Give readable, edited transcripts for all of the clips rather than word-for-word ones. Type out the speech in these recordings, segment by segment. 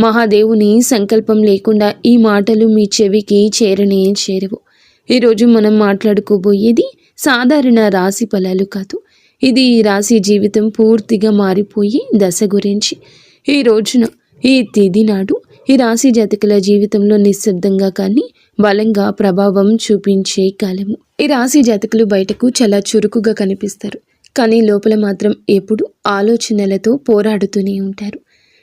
మహాదేవుని సంకల్పం లేకుండా ఈ మాటలు మీ చెవికి చేరనే చేరవు. ఈరోజు మనం మాట్లాడుకోబోయేది సాధారణ రాశి ఫలాలు కాదు. ఇది ఈ రాశి జీవితం పూర్తిగా మారిపోయి దశ గురించి. ఈ రోజున ఈ తిథి నాడు ఈ రాశి జాతకుల జీవితంలో నిశ్శబ్దంగా కానీ బలంగా ప్రభావం చూపించే కాలము. ఈ రాశి జాతకులు బయటకు చాలా చురుకుగా కనిపిస్తారు, కానీ లోపల మాత్రం ఎప్పుడు ఆలోచనలతో పోరాడుతూనే ఉంటారు.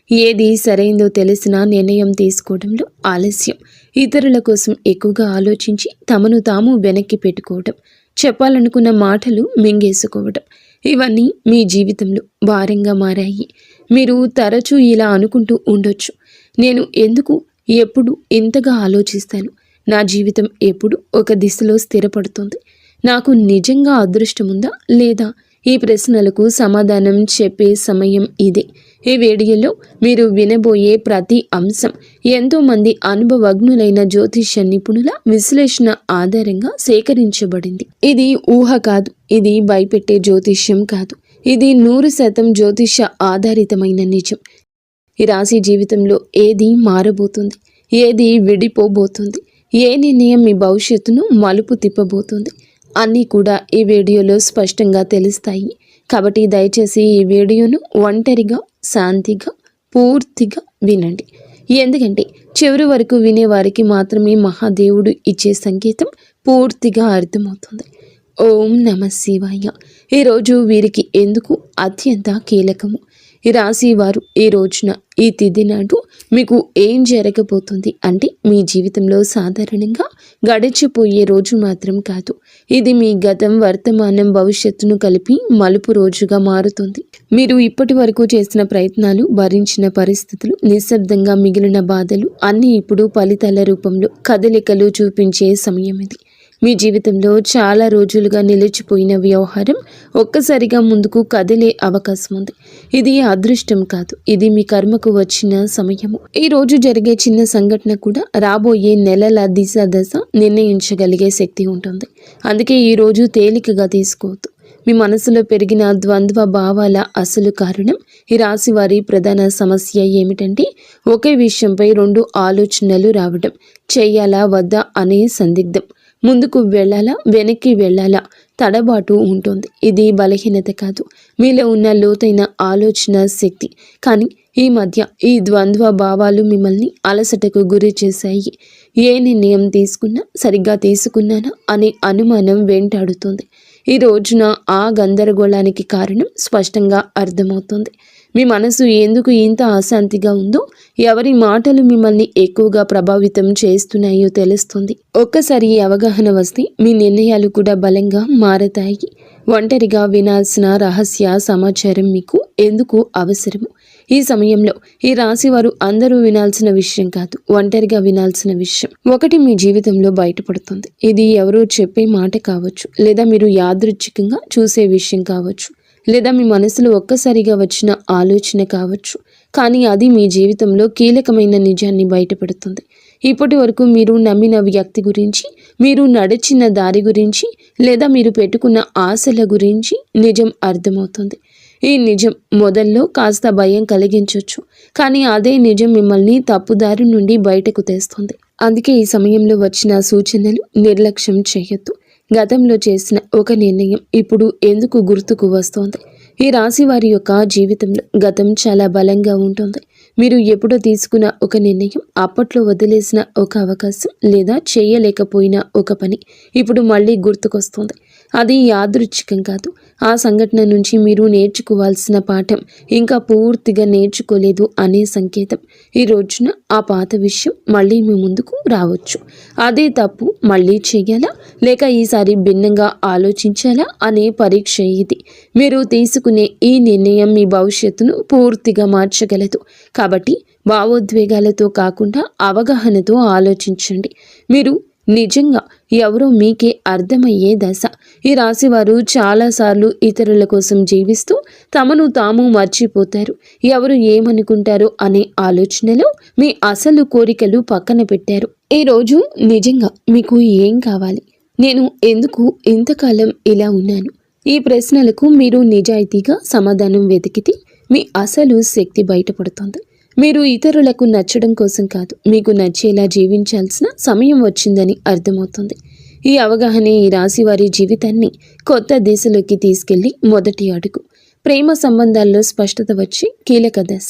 ఏది సరైందో తెలిసినా నిర్ణయం తీసుకోవడంలో ఆలస్యం, ఇతరుల కోసం ఎక్కువగా ఆలోచించి తమను తాము వెనక్కి పెట్టుకోవడం, చెప్పాలనుకున్న మాటలు మింగేసుకోవడం, ఇవన్నీ మీ జీవితంలో భారంగా మారాయి. మీరు తరచూ ఇలా అనుకుంటూ ఉండొచ్చు, నేను ఎందుకు ఎప్పుడు ఇంతగా ఆలోచిస్తాను, నా జీవితం ఎప్పుడు ఒక దిశలో స్థిరపడుతుంది, నాకు నిజంగా అదృష్టం ఉందా లేదా? ఈ ప్రశ్నలకు సమాధానం చెప్పే సమయం ఇదే. ఈ వీడియోలో మీరు వినబోయే ప్రతి అంశం ఎంతోమంది అనుభవజ్ఞులైన జ్యోతిష్య నిపుణుల విశ్లేషణ ఆధారంగా సేకరించబడింది. ఇది ఊహ కాదు, ఇది భయపెట్టే జ్యోతిష్యం కాదు, ఇది 100% జ్యోతిష్య ఆధారితమైన నిజం. ఈ రాశి జీవితంలో ఏది మారబోతుంది, ఏది విడిపోబోతుంది, ఏ నిర్ణయం మీ భవిష్యత్తును మలుపు తిప్పబోతుంది అన్నీ కూడా ఈ వీడియోలో స్పష్టంగా తెలుస్తాయి. కాబట్టి దయచేసి ఈ వీడియోను ఒంటరిగా శాంతిగా పూర్తిగా వినండి. ఎందుకంటే చివరి వరకు వినేవారికి మాత్రమే మహాదేవుడు ఇచ్చే సంకేతం పూర్తిగా అర్థమవుతుంది. ఓం నమః శివాయ. ఈరోజు వీరికి ఎందుకు అత్యంత కీలకము. ఈ రాశి వారు ఈ రోజున ఈ తిథి నాడు మీకు ఏం జరగబోతుంది అంటే, మీ జీవితంలో సాధారణంగా గడిచిపోయే రోజు మాత్రం కాదు, ఇది మీ గతం వర్తమానం భవిష్యత్తును కలిపి మలుపు రోజుగా మారుతుంది. మీరు ఇప్పటి వరకు చేసిన ప్రయత్నాలు, భరించిన పరిస్థితులు, నిశ్శబ్దంగా మిగిలిన బాధలు అన్నీ ఇప్పుడు ఫలితాల రూపంలో కదలికలు చూపించే సమయం ఇది. మీ జీవితంలో చాలా రోజులుగా నిలిచిపోయిన వ్యవహారం ఒక్కసారిగా ముందుకు కదిలే అవకాశం ఉంది. ఇది అదృష్టం కాదు, ఇది మీ కర్మకు వచ్చిన సమయము. ఈ రోజు జరిగే చిన్న సంఘటన కూడా రాబోయే నెలల దిశ దశ నిర్ణయించగలిగే శక్తి ఉంటుంది. అందుకే ఈ రోజు తేలికగా తీసుకోవద్దు. మీ మనసులో పెరిగిన ద్వంద్వ భావాల అసలు కారణం, ఈ రాశి వారి ప్రధాన సమస్య ఏమిటంటే, ఒకే విషయంపై 2 ఆలోచనలు రావడం, చేయాలా వద్దా అనే సందిగ్ధం, ముందుకు వెళ్ళాలా వెనక్కి వెళ్ళాలా తడబాటు ఉంటుంది. ఇది బలహీనత కాదు, మీలో ఉన్న లోతైన ఆలోచన శక్తి. కానీ ఈ మధ్య ఈ ద్వంద్వ భావాలు మిమ్మల్ని అలసటకు గురి చేశాయి. ఏ నిర్ణయం తీసుకున్నా సరిగ్గా తీసుకున్నానా అనే అనుమానం వెంటాడుతుంది. ఈ రోజున ఆ గందరగోళానికి కారణం స్పష్టంగా అర్థమవుతుంది. మీ మనసు ఎందుకు ఇంత అశాంతిగా ఉందో, ఎవరి మాటలు మిమ్మల్ని ఎక్కువగా ప్రభావితం చేస్తున్నాయో తెలుస్తుంది. ఒక్కసారి ఈ అవగాహన వస్తే మీ నిర్ణయాలు కూడా బలంగా మారతాయి. ఒంటరిగా వినాల్సిన రహస్య సమాచారం మీకు ఎందుకు అవసరము. ఈ సమయంలో ఈ రాశి వారు అందరూ వినాల్సిన విషయం కాదు, ఒంటరిగా వినాల్సిన విషయం ఒకటి మీ జీవితంలో బయటపడుతుంది. ఇది ఎవరో చెప్పే మాట కావచ్చు, లేదా మీరు యాదృచ్ఛికంగా చూసే విషయం కావచ్చు, లేదా మీ మనసులో ఒక్కసారిగా వచ్చిన ఆలోచన కావచ్చు. కానీ అది మీ జీవితంలో కీలకమైన నిజాన్ని బయటపెడుతుంది. ఇప్పటి వరకు మీరు నమ్మిన వ్యక్తి గురించి, మీరు నడిచిన దారి గురించి, లేదా మీరు పెట్టుకున్న ఆశల గురించి నిజం అర్థమవుతుంది. ఈ నిజం మొదల్లో కాస్త భయం కలిగించవచ్చు, కానీ అదే నిజం మిమ్మల్ని తప్పుదారి నుండి బయటకు తెస్తుంది. అందుకే ఈ సమయంలో వచ్చిన సూచనలు నిర్లక్ష్యం చేయొద్దు. గతంలో చేసిన ఒక నిర్ణయం ఇప్పుడు ఎందుకు గుర్తుకు వస్తోంది. ఈ రాశి వారి యొక్క జీవితంలో గతం చాలా బలంగా ఉంటుంది. మీరు ఎప్పుడో తీసుకున్న ఒక నిర్ణయం, అప్పట్లో వదిలేసిన ఒక అవకాశం, లేదా చేయలేకపోయిన ఒక పని ఇప్పుడు మళ్ళీ గుర్తుకొస్తుంది. అది యాదృచ్ఛికం కాదు, ఆ సంఘటన నుంచి మీరు నేర్చుకోవాల్సిన పాఠం ఇంకా పూర్తిగా నేర్చుకోలేదు అనే సంకేతం. ఈ రోజున ఆ పాత విషయం మళ్ళీ మీ ముందుకు రావచ్చు. అదే తప్పు మళ్ళీ చేయాలా, లేక ఈసారి భిన్నంగా ఆలోచించాలా అనే పరీక్ష ఇది. మీరు తీసుకునే ఈ నిర్ణయం మీ భవిష్యత్తును పూర్తిగా మార్చగలదు. కాబట్టి భావోద్వేగాలతో కాకుండా అవగాహనతో ఆలోచించండి. మీరు నిజంగా ఎవరో మీకే అర్థమయ్యే దశ. ఈ రాశివారు చాలాసార్లు ఇతరుల కోసం జీవిస్తూ తమను తాము మర్చిపోతారు. ఎవరు ఏమనుకుంటారో అనే ఆలోచనలో మీ అసలు కోరికలు పక్కన పెట్టారు. ఈరోజు నిజంగా మీకు ఏం కావాలి, నేను ఎందుకు ఇంతకాలం ఇలా ఉన్నాను, ఈ ప్రశ్నలకు మీరు నిజాయితీగా సమాధానం వెతికితే మీ అసలు శక్తి బయటపడుతుంది. మీరు ఇతరులకు నచ్చడం కోసం కాదు, మీకు నచ్చేలా జీవించాల్సిన సమయం వచ్చిందని అర్థమవుతుంది. ఈ అవగాహన ఈ రాశి వారి జీవితాన్ని కొత్త దిశలోకి తీసుకెళ్లి మొదటి అడుగు. ప్రేమ సంబంధాల్లో స్పష్టత వచ్చి కీలక దశ.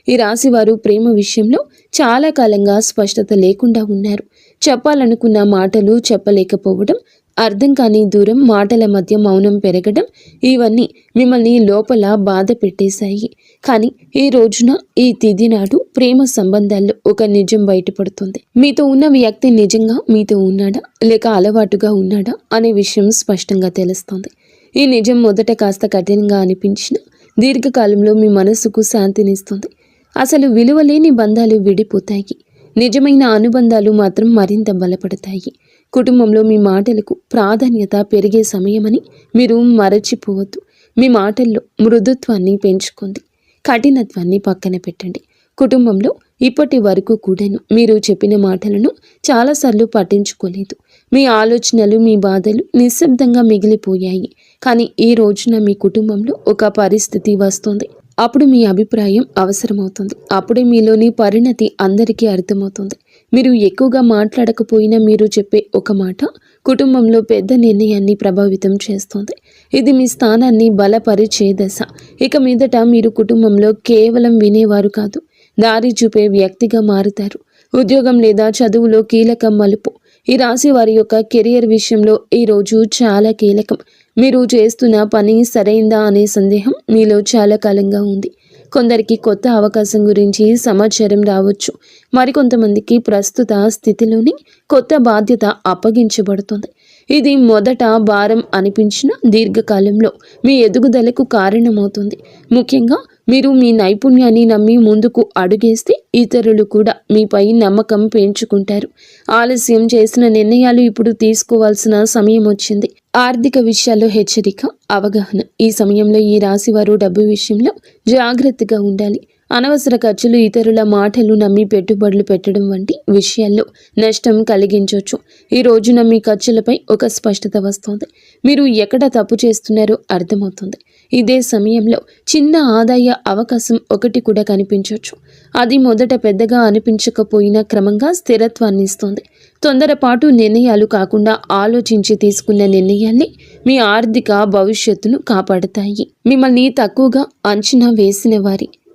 ఈ రాశి వారు ప్రేమ విషయంలో చాలా కాలంగా స్పష్టత లేకుండా ఉన్నారు. చెప్పాలనుకున్న మాటలు చెప్పలేకపోవడం, అర్థం కాని దూరం, మాటల మధ్య మౌనం పెరగడం, ఇవన్నీ మిమ్మల్ని లోపల బాధ పెట్టేశాయి. కానీ ఈ రోజున, ఈ తిథి నాడు ప్రేమ సంబంధాల్లో ఒక నిజం బయటపడుతుంది. మీతో ఉన్న వ్యక్తి నిజంగా మీతో ఉన్నాడా లేక అలవాటుగా ఉన్నాడా అనే విషయం స్పష్టంగా తెలుస్తుంది. ఈ నిజం మొదట కాస్త కఠినంగా అనిపించిన దీర్ఘకాలంలో మీ మనస్సుకు శాంతినిస్తుంది. అసలు విలువలేని బంధాలు విడిపోతాయి, నిజమైన అనుబంధాలు మాత్రం మరింత బలపడతాయి. కుటుంబంలో మీ మాటలకు ప్రాధాన్యత పెరిగే సమయమని మీరు మరచిపోవద్దు. మీ మాటల్లో మృదుత్వాన్ని పెంచుకోండి, కఠినత్వాన్ని పక్కన పెట్టండి. కుటుంబంలో ఇప్పటి వరకు కూడాను మీరు చెప్పిన మాటలను చాలాసార్లు పట్టించుకోలేదు. మీ ఆలోచనలు, మీ బాధలు నిశ్శబ్దంగా మిగిలిపోయాయి. కానీ ఈ రోజున మీ కుటుంబంలో ఒక పరిస్థితి వస్తుంది. అప్పుడు మీ అభిప్రాయం అవసరమవుతుంది. అప్పుడే మీలోని పరిణతి అందరికీ అర్థమవుతుంది. మీరు ఎక్కువగా మాట్లాడకపోయినా మీరు చెప్పే ఒక మాట కుటుంబంలో పెద్ద నిర్ణయాన్ని ప్రభావితం చేస్తుంది. ఇది మీ స్థానాన్ని బలపరిచే దశ. ఇక మీదట మీరు కుటుంబంలో కేవలం వినేవారు కాదు, దారి చూపే వ్యక్తిగా మారుతారు. ఉద్యోగం లేదా చదువులో కీలక మలుపు. ఈ రాశి వారి యొక్క కెరియర్ విషయంలో ఈ రోజు చాలా కీలకం. మీరు చేస్తున్న పని సరైందా అనే సందేహం మీలో చాలా కాలంగా ఉంది. కొందరికి కొత్త అవకాశం గురించి సమాచారం రావచ్చు. మరికొంతమందికి ప్రస్తుత స్థితిలోని కొత్త బాధ్యత అప్పగించబడుతుంది. ఇది మొదట భారం అనిపించిన దీర్ఘకాలంలో మీ ఎదుగుదలకు కారణమవుతుంది. ముఖ్యంగా మీరు మీ నైపుణ్యాన్ని నమ్మి ముందుకు అడుగేస్తే ఇతరులు కూడా మీపై నమ్మకం పెంచుకుంటారు. ఆలస్యం చేసిన నిర్ణయాలు ఇప్పుడు తీసుకోవాల్సిన సమయం వచ్చింది. ఆర్థిక విషయాల్లో హెచ్చరిక, అవగాహన. ఈ సమయంలో ఈ రాశివారు డబ్బు విషయంలో జాగ్రత్తగా ఉండాలి. అనవసర ఖర్చులు, ఇతరుల మాటలు నమ్మి పెట్టుబడులు పెట్టడం వంటి విషయాల్లో నష్టం కలిగించవచ్చు. ఈ రోజున మీ ఖర్చులపై ఒక స్పష్టత వస్తుంది. మీరు ఎక్కడ తప్పు చేస్తున్నారో అర్థమవుతుంది. ఇదే సమయంలో చిన్న ఆదాయ అవకాశం ఒకటి కూడా కనిపించవచ్చు. అది మొదట పెద్దగా అనిపించకపోయినా క్రమంగా స్థిరత్వాన్ని ఇస్తుంది. తొందరపాటు నిర్ణయాలు కాకుండా ఆలోచించి తీసుకున్న నిర్ణయాలే మీ ఆర్థిక భవిష్యత్తును కాపాడతాయి. మిమ్మల్ని తక్కువగా అంచనా వేసిన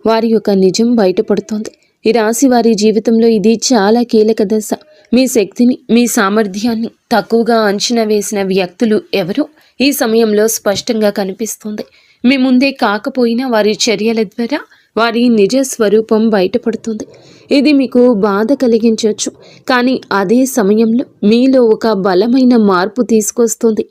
వారి యొక్క నిజం బయటపడుతోంది. ఈ రాశి వారి జీవితంలో ఇది చాలా కీలక దశ. మీ శక్తిని, మీ సామర్థ్యాన్ని తక్కువగా అంచనా వేసిన వ్యక్తులు ఎవరో ఈ సమయంలో స్పష్టంగా కనిపిస్తుంది. మీ ముందే కాకపోయినా వారి చర్యల ద్వారా వారి నిజ స్వరూపం బయటపడుతుంది. ఇది మీకు బాధ కలిగించవచ్చు, కానీ అదే సమయంలో మీలో ఒక బలమైన మార్పు తీసుకొస్తుంది.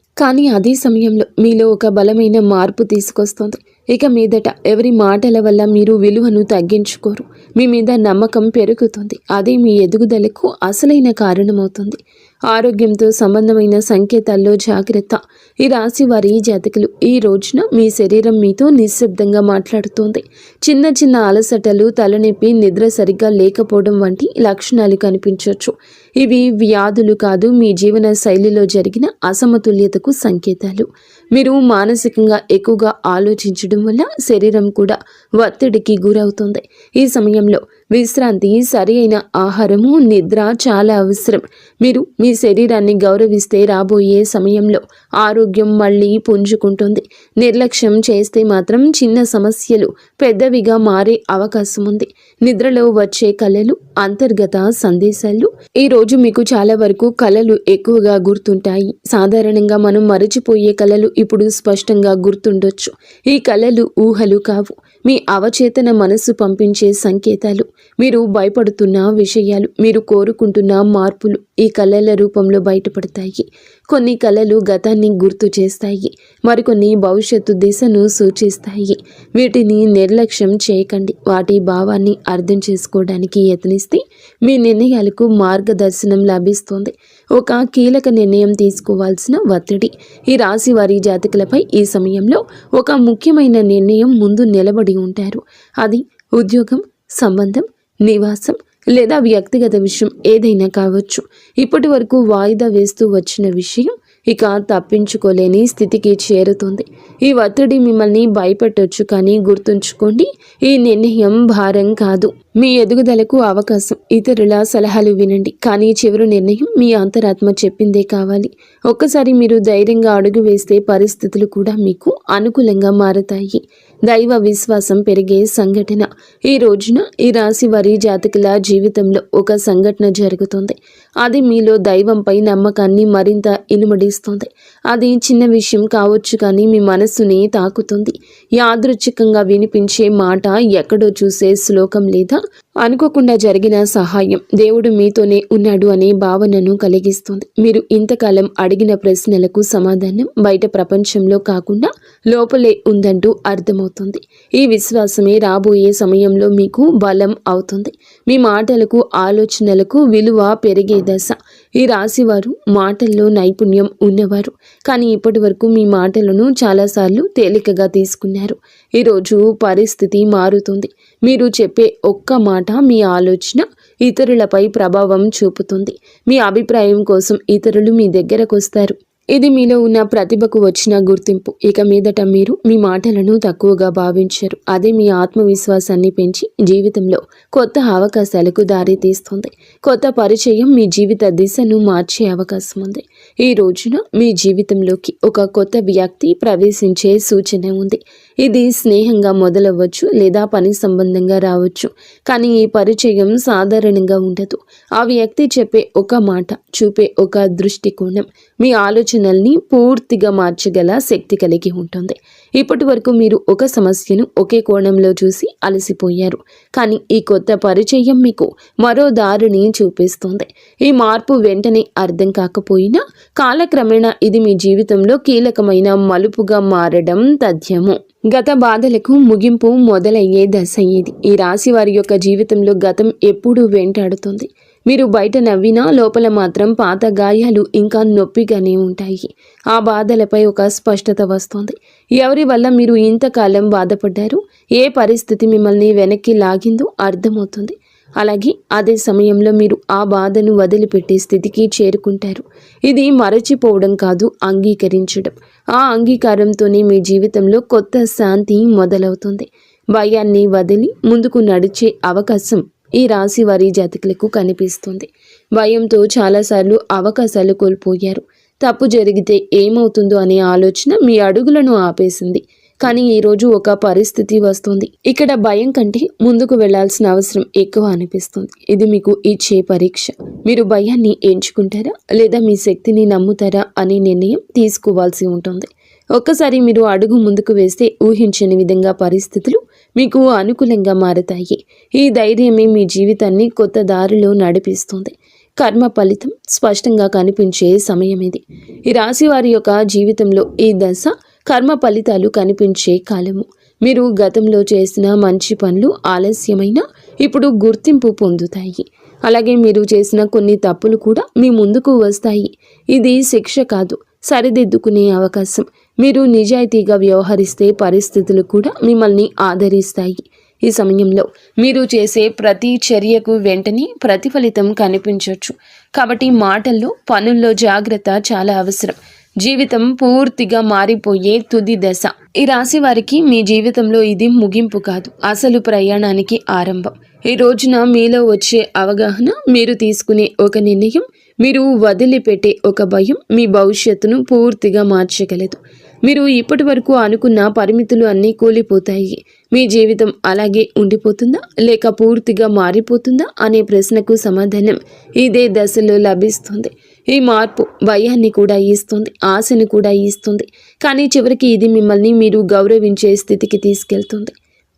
ఇక మీదట ఎవరి మాటల వల్ల మీరు విలువను తగ్గించుకోరు. మీ మీద నమ్మకం పెరుగుతుంది. అదే మీ ఎదుగుదలకు అసలైన కారణమవుతుంది. ఆరోగ్యంతో సంబంధమైన సంకేతాల్లో జాగ్రత్త. ఈ రాశి వారి జాతకులు ఈ రోజున మీ శరీరం మీతో నిశ్శబ్దంగా మాట్లాడుతోంది. చిన్న చిన్న అలసటలు, తలనొప్పి, నిద్ర సరిగ్గా లేకపోవడం వంటి లక్షణాలు కనిపించవచ్చు. ఇవి వ్యాధులు కాదు, మీ జీవన శైలిలో జరిగిన అసమతుల్యతకు సంకేతాలు. మీరు మానసికంగా ఎక్కువగా ఆలోచించడం వల్ల శరీరం కూడా ఒత్తిడికి గురవుతుంది. ఈ సమయంలో విశ్రాంతి, సరి అయిన ఆహారము, నిద్ర చాలా అవసరం. మీరు మీ శరీరాన్ని గౌరవిస్తే రాబోయే సమయంలో ఆరోగ్యం మళ్ళీ పుంజుకుంటుంది. నిర్లక్ష్యం చేస్తే మాత్రం చిన్న సమస్యలు పెద్దవిగా మారే అవకాశం ఉంది. నిద్రలో వచ్చే కలలు, అంతర్గత సందేశాలు. ఈ రోజు మీకు చాలా వరకు కలలు ఎక్కువగా గుర్తుంటాయి. సాధారణంగా మనం మరచిపోయే కలలు ఇప్పుడు స్పష్టంగా గుర్తుండొచ్చు. ఈ కలలు ఊహలు కావు, మీ అవచేతన మనస్సు పంపించే సంకేతాలు. మీరు భయపడుతున్న విషయాలు, మీరు కోరుకుంటున్న మార్పులు ఈ కళల రూపంలో బయటపడతాయి. కొన్ని కళలు గతాన్ని గుర్తు చేస్తాయి, మరికొన్ని భవిష్యత్తు దిశను సూచిస్తాయి. వీటిని నిర్లక్ష్యం చేయకండి. వాటి భావాన్ని అర్థం చేసుకోవడానికి యత్నిస్తే మీ నిర్ణయాలకు మార్గదర్శనం లభిస్తుంది. ఒక కీలక నిర్ణయం తీసుకోవాల్సిన ఒత్తిడి. ఈ రాశి వారి జాతకులపై ఈ సమయంలో ఒక ముఖ్యమైన నిర్ణయం ముందు నిలబడి ఉంటారు. అది ఉద్యోగం, సంబంధం, నివాసం లేదా వ్యక్తిగత విషయం ఏదైనా కావచ్చు. ఇప్పటి వరకు వాయిదా వేస్తూ వచ్చిన విషయం ఇక తప్పించుకోలేని స్థితికి చేరుతుంది. ఈ ఒత్తిడి మిమ్మల్ని భయపెట్టొచ్చు, కానీ గుర్తుంచుకోండి, ఈ నిర్ణయం భారం కాదు, మీ ఎదుగుదలకు అవకాశం. ఇతరుల సలహాలు వినండి, కానీ చివరి నిర్ణయం మీ అంతరాత్మ చెప్పిందే కావాలి. ఒక్కసారి మీరు ధైర్యంగా అడుగు వేస్తే పరిస్థితులు కూడా మీకు అనుకూలంగా మారతాయి. దైవ విశ్వాసం పెరిగే సంఘటన. ఈ రోజున ఈ రాశి వారి జాతకుల జీవితంలో ఒక సంఘటన జరుగుతుంది. అది మీలో దైవంపై నమ్మకాన్ని మరింత ఇనుమడిస్తుంది. అది చిన్న విషయం కావచ్చు, కానీ మీ మనస్సుని తాకుతుంది. యాదృచ్ఛికంగా వినిపించే మాట, ఎక్కడో చూసే శ్లోకం లేదా అనుకోకుండా జరిగిన సహాయం దేవుడు మీతోనే ఉన్నాడు అనే భావనను కలిగిస్తుంది. మీరు ఇంతకాలం అడిగిన ప్రశ్నలకు సమాధానం బయట ప్రపంచంలో కాకుండా లోపలే ఉందంటూ అర్థమవుతుంది. ఈ విశ్వాసమే రాబోయే సమయంలో మీకు బలం అవుతుంది. మీ మాటలకు, ఆలోచనలకు విలువ పెరిగే దశ. ఈ రాశివారు మాటల్లో నైపుణ్యం ఉన్నవారు, కానీ ఇప్పటి వరకు మీ మాటలను చాలాసార్లు తేలికగా తీసుకున్నారు. ఈరోజు పరిస్థితి మారుతుంది. మీరు చెప్పే ఒక్క మాట, మీ ఆలోచన ఇతరులపై ప్రభావం చూపుతుంది. మీ అభిప్రాయం కోసం ఇతరులు మీ దగ్గరకు వస్తారు. ఇది మీలో ఉన్న ప్రతిభకు వచ్చిన గుర్తింపు. ఇక మీదట మీరు మీ మాటలను తక్కువగా భావించరు. అదే మీ ఆత్మవిశ్వాసాన్ని పెంచి జీవితంలో కొత్త అవకాశాలకు దారి తీస్తుంది. కొత్త పరిచయం మీ జీవిత దిశను మార్చే అవకాశం ఉంది. ఈ రోజున మీ జీవితంలోకి ఒక కొత్త వ్యక్తి ప్రవేశించే సూచన ఉంది. ఇది స్నేహంగా మొదలవ్వచ్చు లేదా పని సంబంధంగా రావచ్చు, కానీ ఈ పరిచయం సాధారణంగా ఉండదు. ఆ వ్యక్తి చెప్పే ఒక మాట, చూపే ఒక దృష్టికోణం మీ ఆలోచనల్ని పూర్తిగా మార్చగల శక్తి కలిగి ఉంటుంది. ఇప్పటి వరకు మీరు ఒక సమస్యను ఒకే కోణంలో చూసి అలసిపోయారు, కానీ ఈ కొత్త పరిచయం మీకు మరో దారిని చూపిస్తుంది. ఈ మార్పు వెంటనే అర్థం కాకపోయినా కాలక్రమేణా ఇది మీ జీవితంలో కీలకమైన మలుపుగా మారడం తథ్యము. గత బాధలకు ముగింపు మొదలయ్యే దశ ఇది. ఈ రాశి వారి యొక్క జీవితంలో గతం ఎప్పుడూ వెంటాడుతుంది. మీరు బయట నవ్వినా లోపల మాత్రం పాత గాయాలు ఇంకా నొప్పిగానే ఉంటాయి. ఆ బాధలపై ఒక స్పష్టత వస్తుంది. ఎవరి వల్ల మీరు ఇంతకాలం బాధపడ్డారు, ఏ పరిస్థితి మిమ్మల్ని వెనక్కి లాగిందో అర్థమవుతుంది. అలాగే అదే సమయంలో మీరు ఆ బాధను వదిలిపెట్టే స్థితికి చేరుకుంటారు. ఇది మరచిపోవడం కాదు, అంగీకరించడం. ఆ అంగీకారంతోనే మీ జీవితంలో కొత్త శాంతి మొదలవుతుంది. భయాన్ని వదిలి ముందుకు నడిచే అవకాశం ఈ రాశి వారి జాతకులకు కనిపిస్తుంది. భయంతో చాలాసార్లు అవకాశాలు కోల్పోయారు. తప్పు జరిగితే ఏమవుతుందో అనే ఆలోచన మీ అడుగులను ఆపేసింది. కానీ ఈరోజు ఒక పరిస్థితి వస్తుంది. ఇక్కడ భయం కంటే ముందుకు వెళ్లాల్సిన అవసరం ఎక్కువ అనిపిస్తుంది. ఇది మీకు ఇచ్చే పరీక్ష. మీరు భయాన్ని ఎంచుకుంటారా లేదా మీ శక్తిని నమ్ముతారా అనే నిర్ణయం తీసుకోవాల్సి ఉంటుంది. ఒక్కసారి మీరు అడుగు ముందుకు వేస్తే ఊహించని విధంగా పరిస్థితులు మీకు అనుకూలంగా మారతాయి. ఈ ధైర్యమే మీ జీవితాన్ని కొత్త దారిలో నడిపిస్తుంది. కర్మ ఫలితం స్పష్టంగా కనిపించే సమయం ఇది. ఈ రాశి వారి యొక్క జీవితంలో ఈ దశ కర్మ ఫలితాలు కనిపించే కాలము. మీరు గతంలో చేసిన మంచి పనులు ఆలస్యమైన ఇప్పుడు గుర్తింపు పొందుతాయి. అలాగే మీరు చేసిన కొన్ని తప్పులు కూడా మీ ముందుకు వస్తాయి. ఇది శిక్ష కాదు, సరిదిద్దుకునే అవకాశం. మీరు నిజాయితీగా వ్యవహరిస్తే పరిస్థితులు కూడా మిమ్మల్ని ఆదరిస్తాయి. ఈ సమయంలో మీరు చేసే ప్రతి చర్యకు వెంటనే ప్రతిఫలితం కనిపించవచ్చు. కాబట్టి మాటల్లో, పనుల్లో జాగ్రత్త చాలా అవసరం. జీవితం పూర్తిగా మారిపోయే తుది దశ. ఈ రాశి వారికి మీ జీవితంలో ఇది ముగింపు కాదు, అసలు ప్రయాణానికి ఆరంభం. ఈ రోజున మీలో వచ్చే అవగాహన, మీరు తీసుకునే ఒక నిర్ణయం, మీరు వదిలిపెట్టే ఒక భయం మీ భవిష్యత్తును పూర్తిగా మార్చగలదు. మీరు ఇప్పటి వరకు అనుకున్న పరిమితులు అన్నీ కూలిపోతాయి. మీ జీవితం అలాగే ఉండిపోతుందా లేక పూర్తిగా మారిపోతుందా అనే ప్రశ్నకు సమాధానం ఇదే దశలో లభిస్తుంది. ఈ మార్పు భయాన్ని కూడా ఇస్తుంది, ఆశను కూడా ఇస్తుంది, కానీ చివరికి ఇది మిమ్మల్ని మీరు గౌరవించే స్థితికి తీసుకెళ్తుంది.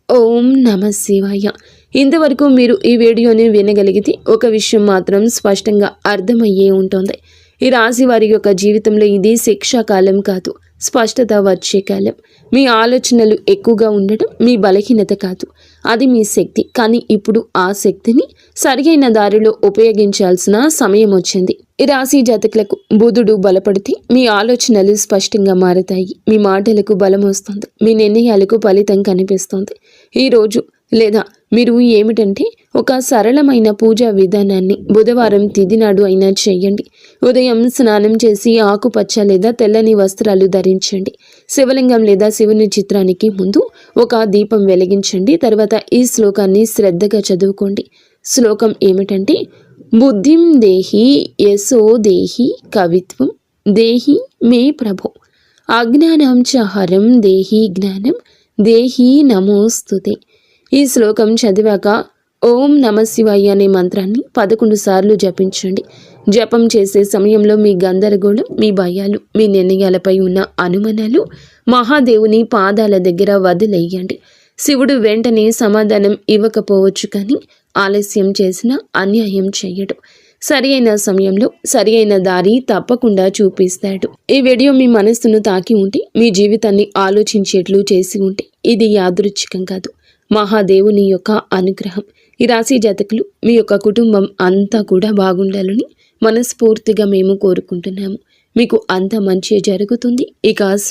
ఓం నమః శివాయ. ఇంతవరకు మీరు ఈ వీడియోని వినగలిగితే ఒక విషయం మాత్రం స్పష్టంగా అర్థమయ్యే ఉంటుంది. ఈ రాశి వారి యొక్క జీవితంలో ఇది శిక్షాకాలం కాదు, స్పష్టత వచ్చే కాలం. మీ ఆలోచనలు ఎక్కువగా ఉండడం మీ బలహీనత కాదు, అది మీ శక్తి. కానీ ఇప్పుడు ఆ శక్తిని సరియైన దారిలో ఉపయోగించాల్సిన సమయం వచ్చింది. ఈ రాశి జాతకులకు బుధుడు బలపడితే మీ ఆలోచనలు స్పష్టంగా మారతాయి. మీ మాటలకు బలం వస్తుంది, మీ నిర్ణయాలకు ఫలితం కనిపిస్తుంది. ఈరోజు లేదా మీరు ఏమిటంటే ఒక సరళమైన పూజా విధానాన్ని బుధవారం తిథి నాడు అయినా చేయండి. ఉదయం స్నానం చేసి ఆకుపచ్చ లేదా తెల్లని వస్త్రాలు ధరించండి. శివలింగం లేదా శివుని చిత్రానికి ముందు ఒక దీపం వెలిగించండి. తర్వాత ఈ శ్లోకాన్ని శ్రద్ధగా చదువుకోండి. శ్లోకం ఏమిటంటే, బుద్ధిం దేహి యశో దేహి కవిత్వం దేహి మే ప్రభో అజ్ఞానం చ హరం దేహి జ్ఞానం దేహి నమోస్తుతే. ఈ శ్లోకం చదివాక ఓం నమ శివాయ అనే మంత్రాన్ని 11 సార్లు జపించండి. జపం చేసే సమయంలో మీ గందరగోళం, మీ భయాలు, మీ నిర్ణయాలపై ఉన్న అనుమానాలు మహాదేవుని పాదాల దగ్గర వదిలేయండి. శివుడు వెంటనే సమాధానం ఇవ్వకపోవచ్చు, కానీ ఆలస్యం చేసిన అన్యాయం చేయడు. సరి అయిన సమయంలో సరి అయిన దారి తప్పకుండా చూపిస్తాడు. ఈ వీడియో మీ మనస్సును తాకి ఉంటే, మీ జీవితాన్ని ఆలోచించేట్లు చేసి ఉంటే, ఇది యాదృచ్ఛికం కాదు, మహాదేవుని యొక్క అనుగ్రహం. ఈ రాశి జాతకులు, మీ యొక్క కుటుంబం అంతా కూడా బాగుండాలని మనస్ఫూర్తిగా మేము కోరుకుంటున్నాము. మీకు అంత మంచి జరుగుతుంది. ఇక